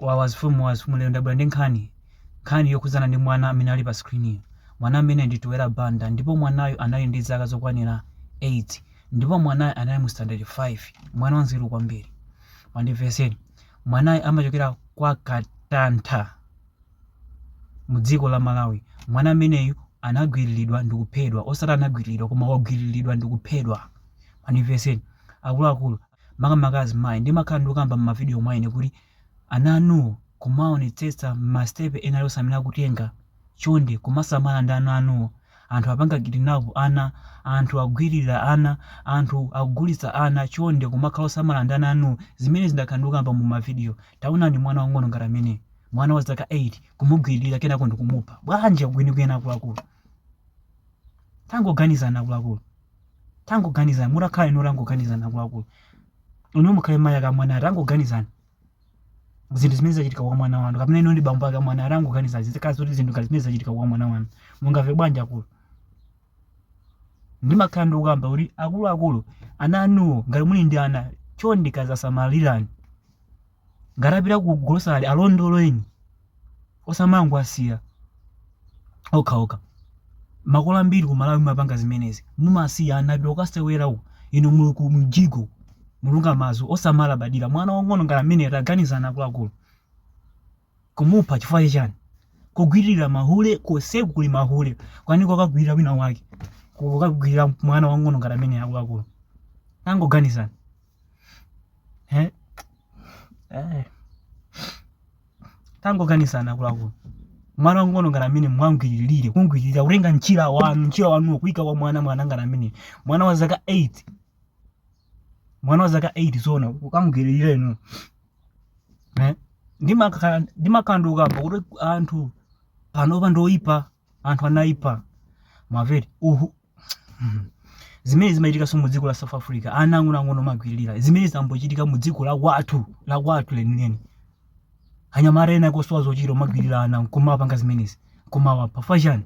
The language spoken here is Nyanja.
wazifumu lero ndabwera ndi nkhani yokhudzana ndi mwana amene ali pa screen. Mwana amene ndi Toera Banda, ndipo mwanayo anali ndi zaka zokwanira 8, ndipo mwanayo anali mu standard 5, mwana wanzeru kwambiri. Mwandimvetseni, mwanayo amachokera kwa Katantha mu dziko la Malawi. Mwana ameneyu anagwiriridwa ndi kuphedwa, osati anagwiriridwa koma wagwiriridwa ndi kuphedwa. Mwandimvetseni, akuluakulu makamakazi mayi ndimakhala ndikukamba m'mavidiyo mwaine kuti ana anuwo kumaonetsetsa mastepe ena yonse amene akutenga chonde kumasamala ndi ana anuwo. Anthu apanga kidnap ana, anthu agwirira ana, anthu akugulitsa ana, chonde kumakhala osamala ndi ana anuwo. Zimene zindakhala ndikukamba mu mavidiyo. Taonani mwana wang'ono ngati amene, mwana wa zaka 8 kumugwirira kenako ndikumupha. Bwanji akugwini akuluakulu. Tangoganizana akuluakulu. Tangoganizana, mutakhala ino tangoganizana akuluakulu. Uno mukhale mayi akamwana tangoganizana. Zinthu zimene zachitika kwa mwana wanu kapena ino ndi bambo aka mwana tangoganizana zikazi kuti zinthu zimene zachitika kwa mwana wanu. Mungave bwanji akulu. Ndimakhala ndikukamba kuti akuluakulu ana anuwo ngati muli ndi ana chonde kazasamalirani. Ngatapita ku grocery alondoleni. Osamango asiya. Okhaokha. Makolo ambiri ku Malawi mapanga zimenezi. Mumasiya ana apita ukasewerawo. Ino muli ku mjigo. Mulunga mazu osamala badira. Mwana wang'ono ngati amene ataganizana akuluakulu. Kumupha chifukwa chani? Kugwirira mahule koseku kuli mahule. Kwani kwakagwirira wina wake. Kukagwirira mwana wang'ono ngati amene akuluakulu. Tangoganizana. Tangoganizana akuluakulu. Mwana wang'ono ngati amene mwangwiririre, kungwiririra urenga mchira wanu kuika kwa mwana ngati amene. Mwana wa zaka 8. Mwana wa zaka 8 zona ukamugwiririra ino. Ndimakhala ndikukamba kuti anthu panopa ndoyipa, anthu anaipa. Mwaveri zimene zimachitika mu dziko la South Africa, ana ang'ono magwiririra. Zimene zambochitika mu dziko la kwathu lenileni. Anyamata ena kosowa zochita magwirira ana kumapanga zimenezi. Kumawapha chifukwa chani?